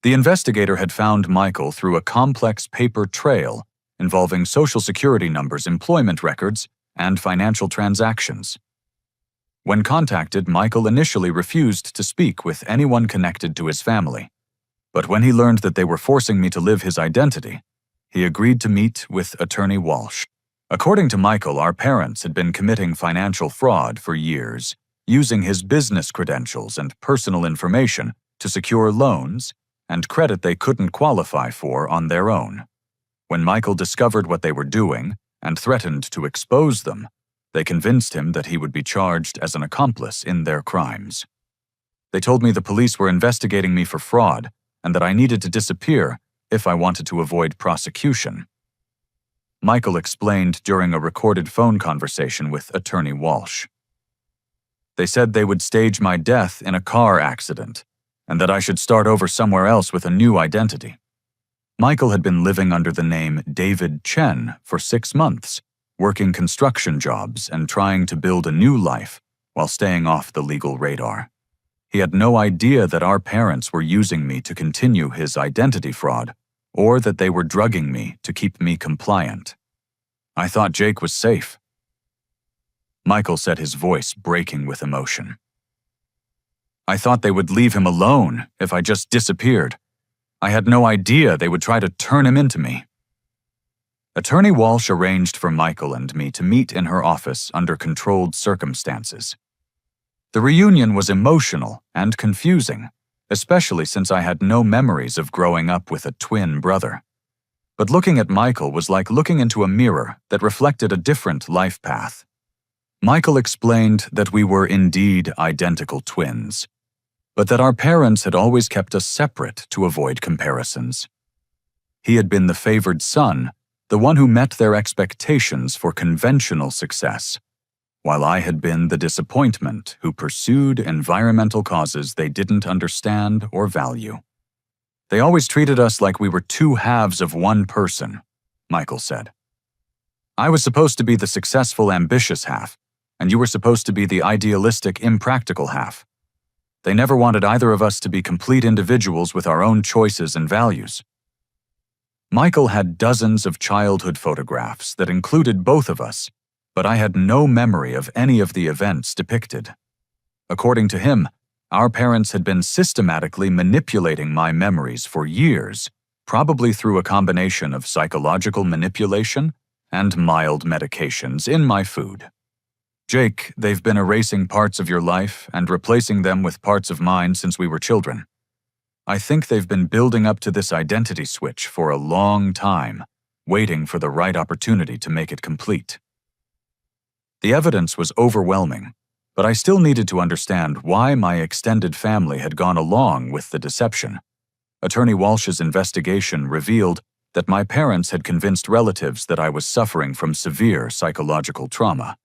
The investigator had found Michael through a complex paper trail involving Social Security numbers, employment records, and financial transactions. When contacted, Michael initially refused to speak with anyone connected to his family. But when he learned that they were forcing me to live his identity, he agreed to meet with Attorney Walsh. According to Michael, our parents had been committing financial fraud for years, using his business credentials and personal information to secure loans and credit they couldn't qualify for on their own. When Michael discovered what they were doing and threatened to expose them, they convinced him that he would be charged as an accomplice in their crimes. They told me the police were investigating me for fraud and that I needed to disappear if I wanted to avoid prosecution. Michael explained during a recorded phone conversation with Attorney Walsh. They said they would stage my death in a car accident and that I should start over somewhere else with a new identity. Michael had been living under the name David Chen for 6 months, working construction jobs and trying to build a new life while staying off the legal radar. He had no idea that our parents were using me to continue his identity fraud, or that they were drugging me to keep me compliant. I thought Jake was safe. Michael said, his voice breaking with emotion. I thought they would leave him alone if I just disappeared. I had no idea they would try to turn him into me. Attorney Walsh arranged for Michael and me to meet in her office under controlled circumstances. The reunion was emotional and confusing, especially since I had no memories of growing up with a twin brother. But looking at Michael was like looking into a mirror that reflected a different life path. Michael explained that we were indeed identical twins, but that our parents had always kept us separate to avoid comparisons. He had been the favored son, the one who met their expectations for conventional success, while I had been the disappointment who pursued environmental causes they didn't understand or value. They always treated us like we were two halves of one person, Michael said. I was supposed to be the successful, ambitious half, and you were supposed to be the idealistic, impractical half. They never wanted either of us to be complete individuals with our own choices and values. Michael had dozens of childhood photographs that included both of us, but I had no memory of any of the events depicted. According to him, our parents had been systematically manipulating my memories for years, probably through a combination of psychological manipulation and mild medications in my food. Jake, they've been erasing parts of your life and replacing them with parts of mine since we were children. I think they've been building up to this identity switch for a long time, waiting for the right opportunity to make it complete. The evidence was overwhelming, but I still needed to understand why my extended family had gone along with the deception. Attorney Walsh's investigation revealed that my parents had convinced relatives that I was suffering from severe psychological trauma,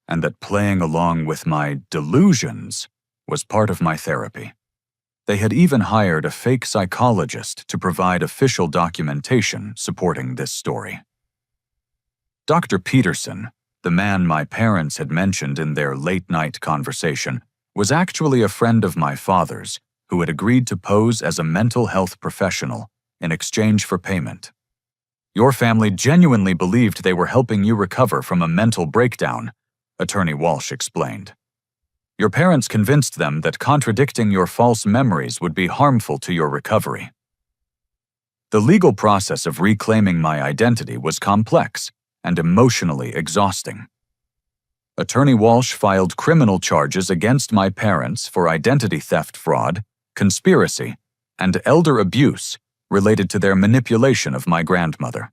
and that playing along with my delusions was part of my therapy. They had even hired a fake psychologist to provide official documentation supporting this story. Dr. Peterson, the man my parents had mentioned in their late-night conversation, was actually a friend of my father's who had agreed to pose as a mental health professional in exchange for payment. Your family genuinely believed they were helping you recover from a mental breakdown, Attorney Walsh explained. Your parents convinced them that contradicting your false memories would be harmful to your recovery. The legal process of reclaiming my identity was complex and emotionally exhausting. Attorney Walsh filed criminal charges against my parents for identity theft fraud, conspiracy, and elder abuse related to their manipulation of my grandmother.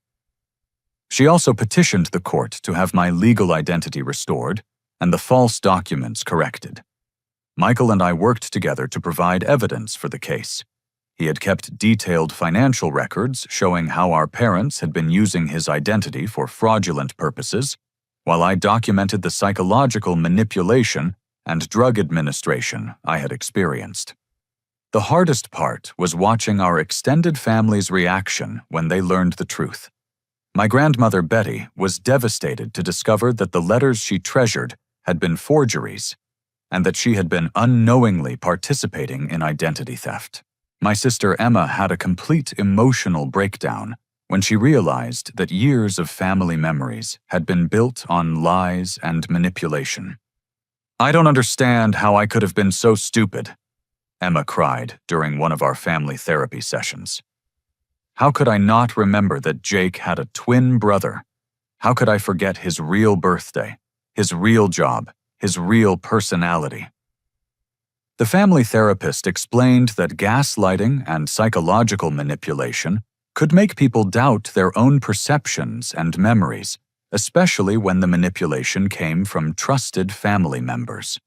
She also petitioned the court to have my legal identity restored and the false documents corrected. Michael and I worked together to provide evidence for the case. He had kept detailed financial records showing how our parents had been using his identity for fraudulent purposes, while I documented the psychological manipulation and drug administration I had experienced. The hardest part was watching our extended family's reaction when they learned the truth. My grandmother Betty was devastated to discover that the letters she treasured had been forgeries, and that she had been unknowingly participating in identity theft. My sister Emma had a complete emotional breakdown when she realized that years of family memories had been built on lies and manipulation. "I don't understand how I could have been so stupid," Emma cried during one of our family therapy sessions. "How could I not remember that Jake had a twin brother? How could I forget his real birthday, his real job, his real personality?" The family therapist explained that gaslighting and psychological manipulation could make people doubt their own perceptions and memories, especially when the manipulation came from trusted family members.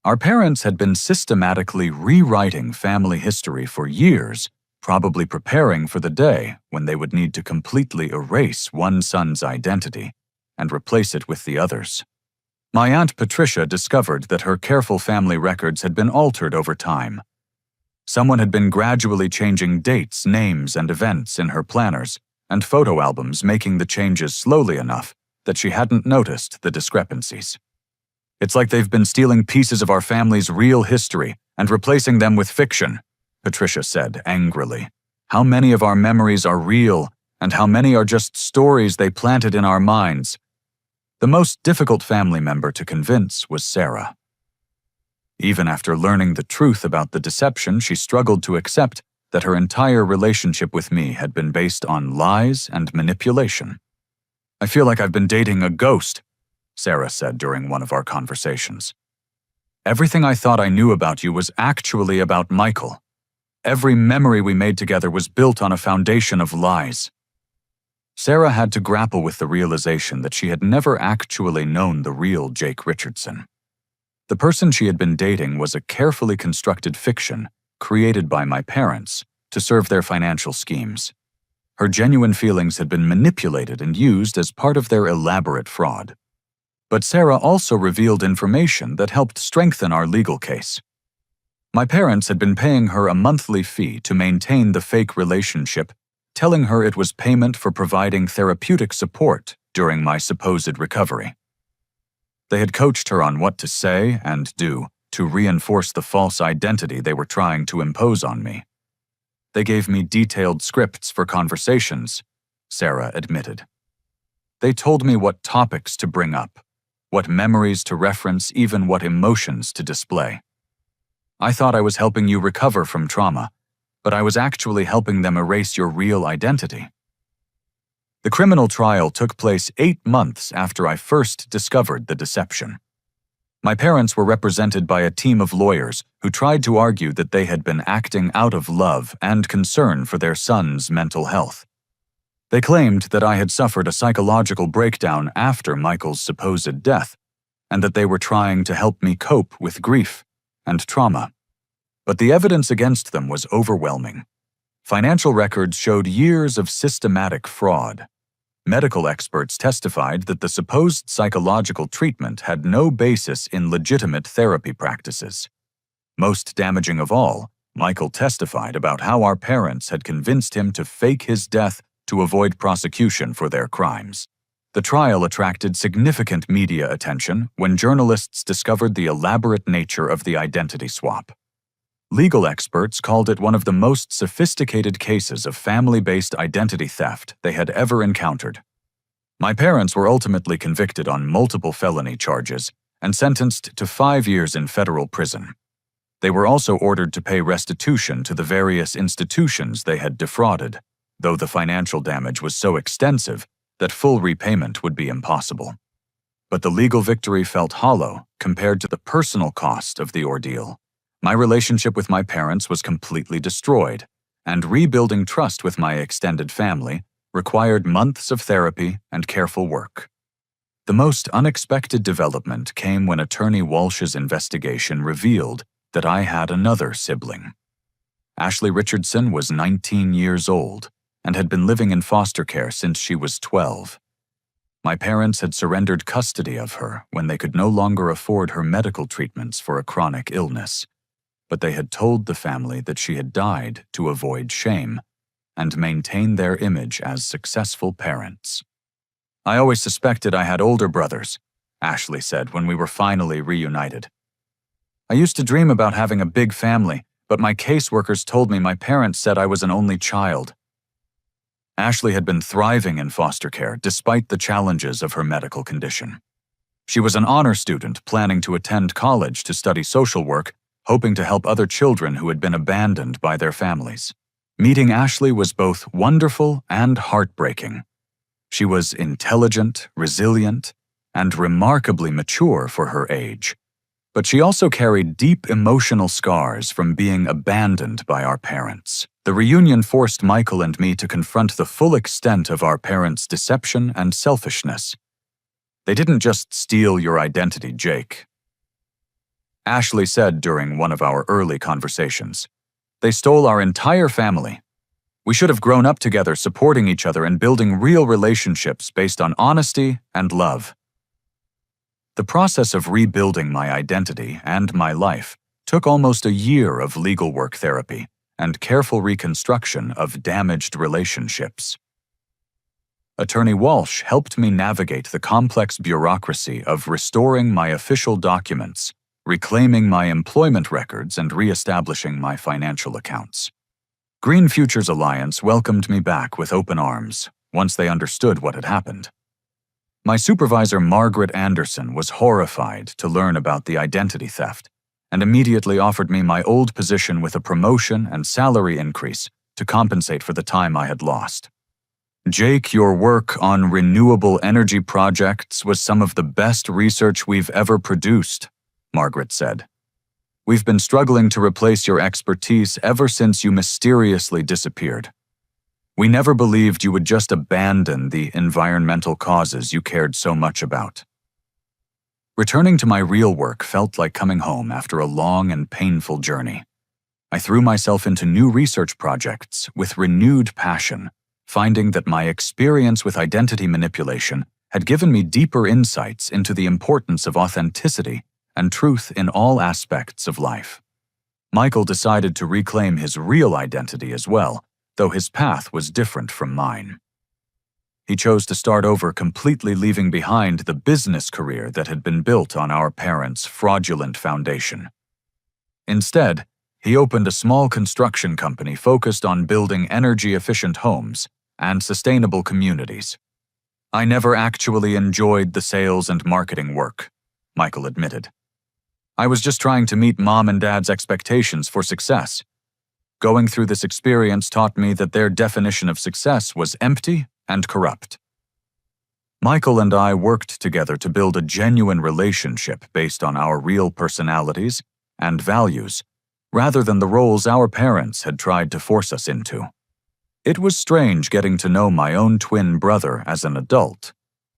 Our parents had been systematically rewriting family history for years, probably preparing for the day when they would need to completely erase one son's identity and replace it with the other's. My Aunt Patricia discovered that her careful family records had been altered over time. Someone had been gradually changing dates, names, and events in her planners and photo albums, making the changes slowly enough that she hadn't noticed the discrepancies. "It's like they've been stealing pieces of our family's real history and replacing them with fiction," Patricia said angrily. "How many of our memories are real, and how many are just stories they planted in our minds?" The most difficult family member to convince was Sarah. Even after learning the truth about the deception, she struggled to accept that her entire relationship with me had been based on lies and manipulation. "I feel like I've been dating a ghost," Sarah said during one of our conversations. "Everything I thought I knew about you was actually about Michael. Every memory we made together was built on a foundation of lies." Sarah had to grapple with the realization that she had never actually known the real Jake Richardson. The person she had been dating was a carefully constructed fiction created by my parents to serve their financial schemes. Her genuine feelings had been manipulated and used as part of their elaborate fraud. But Sarah also revealed information that helped strengthen our legal case. My parents had been paying her a monthly fee to maintain the fake relationship, telling her it was payment for providing therapeutic support during my supposed recovery. They had coached her on what to say and do to reinforce the false identity they were trying to impose on me. They gave me detailed scripts for conversations, Sarah admitted. They told me what topics to bring up, what memories to reference, even what emotions to display. I thought I was helping you recover from trauma, but I was actually helping them erase your real identity. The criminal trial took place 8 months after I first discovered the deception. My parents were represented by a team of lawyers who tried to argue that they had been acting out of love and concern for their son's mental health. They claimed that I had suffered a psychological breakdown after Michael's supposed death, and that they were trying to help me cope with grief and trauma. But the evidence against them was overwhelming. Financial records showed years of systematic fraud. Medical experts testified that the supposed psychological treatment had no basis in legitimate therapy practices. Most damaging of all, Michael testified about how our parents had convinced him to fake his death to avoid prosecution for their crimes. The trial attracted significant media attention when journalists discovered the elaborate nature of the identity swap. Legal experts called it one of the most sophisticated cases of family-based identity theft they had ever encountered. My parents were ultimately convicted on multiple felony charges and sentenced to 5 years in federal prison. They were also ordered to pay restitution to the various institutions they had defrauded, though the financial damage was so extensive that full repayment would be impossible. But the legal victory felt hollow compared to the personal cost of the ordeal. My relationship with my parents was completely destroyed, and rebuilding trust with my extended family required months of therapy and careful work. The most unexpected development came when Attorney Walsh's investigation revealed that I had another sibling. Ashley Richardson was 19 years old and had been living in foster care since she was 12. My parents had surrendered custody of her when they could no longer afford her medical treatments for a chronic illness, but they had told the family that she had died to avoid shame and maintain their image as successful parents. "I always suspected I had older brothers," Ashley said when we were finally reunited. "I used to dream about having a big family, but my caseworkers told me my parents said I was an only child." Ashley had been thriving in foster care despite the challenges of her medical condition. She was an honor student planning to attend college to study social work, hoping to help other children who had been abandoned by their families. Meeting Ashley was both wonderful and heartbreaking. She was intelligent, resilient, and remarkably mature for her age. But she also carried deep emotional scars from being abandoned by our parents. The reunion forced Michael and me to confront the full extent of our parents' deception and selfishness. "They didn't just steal your identity, Jake," Ashley said during one of our early conversations. "They stole our entire family. We should have grown up together, supporting each other and building real relationships based on honesty and love." The process of rebuilding my identity and my life took almost a year of legal work therapy and careful reconstruction of damaged relationships. Attorney Walsh helped me navigate the complex bureaucracy of restoring my official documents, reclaiming my employment records, and reestablishing my financial accounts. Green Futures Alliance welcomed me back with open arms once they understood what had happened. My supervisor, Margaret Anderson, was horrified to learn about the identity theft and immediately offered me my old position with a promotion and salary increase to compensate for the time I had lost. "Jake, your work on renewable energy projects was some of the best research we've ever produced," Margaret said. "We've been struggling to replace your expertise ever since you mysteriously disappeared. We never believed you would just abandon the environmental causes you cared so much about." Returning to my real work felt like coming home after a long and painful journey. I threw myself into new research projects with renewed passion, finding that my experience with identity manipulation had given me deeper insights into the importance of authenticity and truth in all aspects of life. Michael decided to reclaim his real identity as well, though his path was different from mine. He chose to start over, completely leaving behind the business career that had been built on our parents' fraudulent foundation. Instead, he opened a small construction company focused on building energy-efficient homes and sustainable communities. I never actually enjoyed the sales and marketing work, Michael admitted. I was just trying to meet Mom and Dad's expectations for success. Going through this experience taught me that their definition of success was empty and corrupt. Michael and I worked together to build a genuine relationship based on our real personalities and values, rather than the roles our parents had tried to force us into. It was strange getting to know my own twin brother as an adult,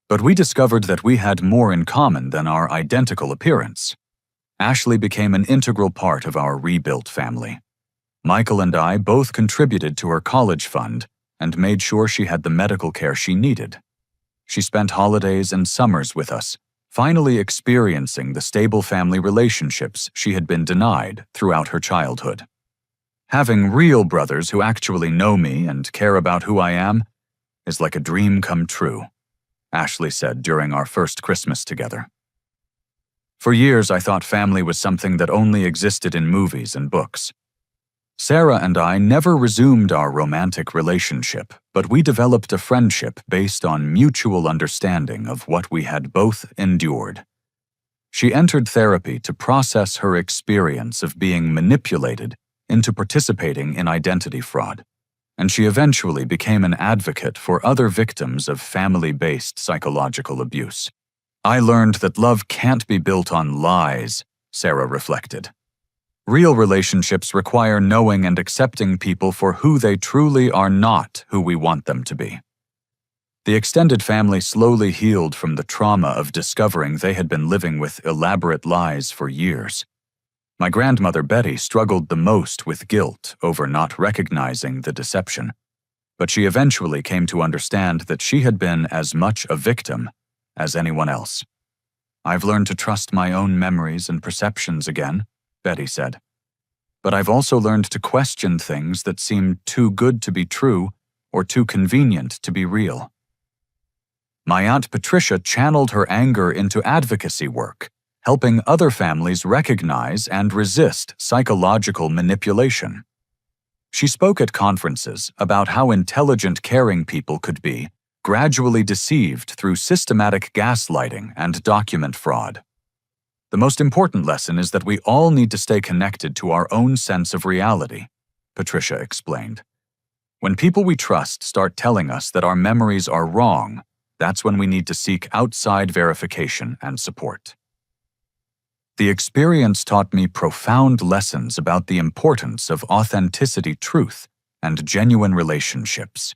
but we discovered that we had more in common than our identical appearance. Ashley became an integral part of our rebuilt family. Michael and I both contributed to her college fund and made sure she had the medical care she needed. She spent holidays and summers with us, finally experiencing the stable family relationships she had been denied throughout her childhood. Having real brothers who actually know me and care about who I am is like a dream come true, Ashley said during our first Christmas together. For years, I thought family was something that only existed in movies and books. Sarah and I never resumed our romantic relationship, but we developed a friendship based on mutual understanding of what we had both endured. She entered therapy to process her experience of being manipulated into participating in identity fraud, and she eventually became an advocate for other victims of family-based psychological abuse. I learned that love can't be built on lies, Sarah reflected. Real relationships require knowing and accepting people for who they truly are, not who we want them to be. The extended family slowly healed from the trauma of discovering they had been living with elaborate lies for years. My grandmother Betty struggled the most with guilt over not recognizing the deception, but she eventually came to understand that she had been as much a victim as anyone else. I've learned to trust my own memories and perceptions again, Betty said. But I've also learned to question things that seem too good to be true or too convenient to be real. My Aunt Patricia channeled her anger into advocacy work, helping other families recognize and resist psychological manipulation. She spoke at conferences about how intelligent, caring people could be gradually deceived through systematic gaslighting and document fraud. The most important lesson is that we all need to stay connected to our own sense of reality, Patricia explained. When people we trust start telling us that our memories are wrong, that's when we need to seek outside verification and support. The experience taught me profound lessons about the importance of authenticity, truth, and genuine relationships.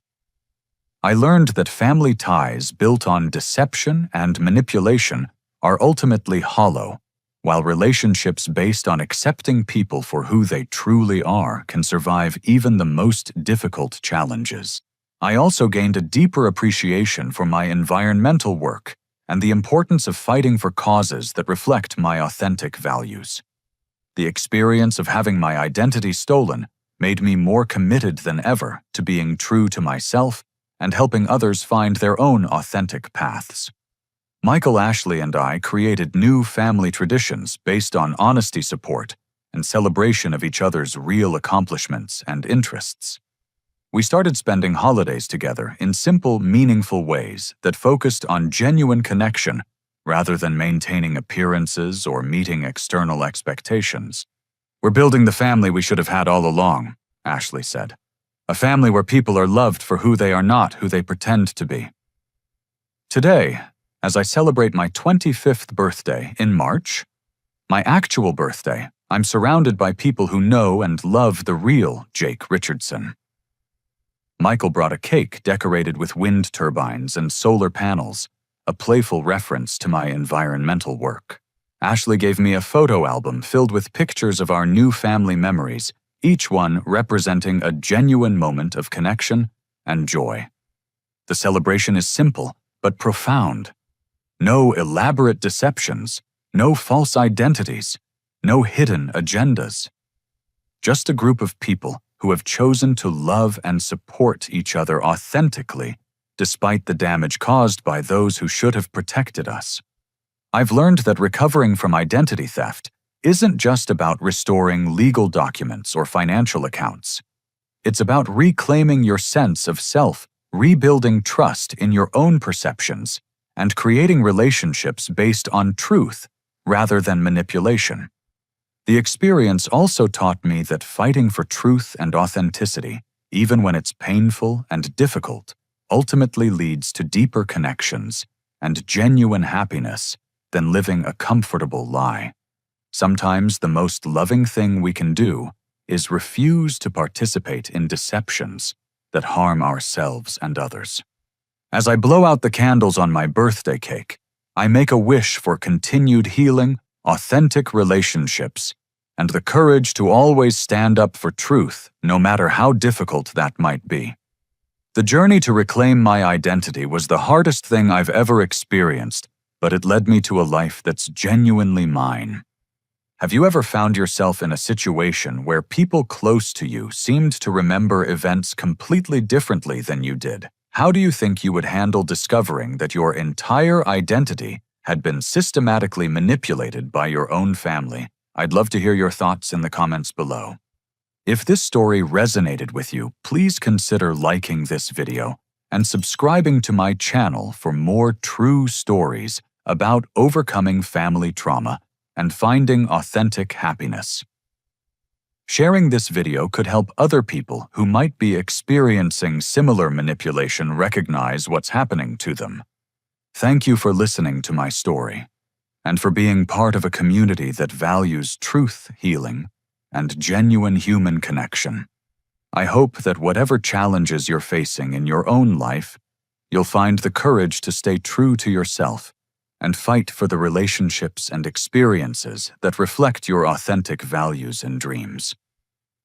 I learned that family ties built on deception and manipulation are ultimately hollow, while relationships based on accepting people for who they truly are can survive even the most difficult challenges. I also gained a deeper appreciation for my environmental work and the importance of fighting for causes that reflect my authentic values. The experience of having my identity stolen made me more committed than ever to being true to myself and helping others find their own authentic paths. Michael, Ashley, and I created new family traditions based on honesty, support, and celebration of each other's real accomplishments and interests. We started spending holidays together in simple, meaningful ways that focused on genuine connection rather than maintaining appearances or meeting external expectations. We're building the family we should have had all along, Ashley said. A family where people are loved for who they are, not who they pretend to be. Today, as I celebrate my 25th birthday in March, my actual birthday, I'm surrounded by people who know and love the real Jake Richardson. Michael brought a cake decorated with wind turbines and solar panels, a playful reference to my environmental work. Ashley gave me a photo album filled with pictures of our new family memories, each one representing a genuine moment of connection and joy. The celebration is simple but profound. No elaborate deceptions, no false identities, no hidden agendas. Just a group of people who have chosen to love and support each other authentically, despite the damage caused by those who should have protected us. I've learned that recovering from identity theft isn't just about restoring legal documents or financial accounts. It's about reclaiming your sense of self, rebuilding trust in your own perceptions, and creating relationships based on truth rather than manipulation. The experience also taught me that fighting for truth and authenticity, even when it's painful and difficult, ultimately leads to deeper connections and genuine happiness than living a comfortable lie. Sometimes the most loving thing we can do is refuse to participate in deceptions that harm ourselves and others. As I blow out the candles on my birthday cake, I make a wish for continued healing, authentic relationships, and the courage to always stand up for truth, no matter how difficult that might be. The journey to reclaim my identity was the hardest thing I've ever experienced, but it led me to a life that's genuinely mine. Have you ever found yourself in a situation where people close to you seemed to remember events completely differently than you did? How do you think you would handle discovering that your entire identity had been systematically manipulated by your own family? I'd love to hear your thoughts in the comments below. If this story resonated with you, please consider liking this video and subscribing to my channel for more true stories about overcoming family trauma and finding authentic happiness. Sharing this video could help other people who might be experiencing similar manipulation recognize what's happening to them. Thank you for listening to my story, and for being part of a community that values truth, healing, and genuine human connection. I hope that whatever challenges you're facing in your own life, you'll find the courage to stay true to yourself and fight for the relationships and experiences that reflect your authentic values and dreams.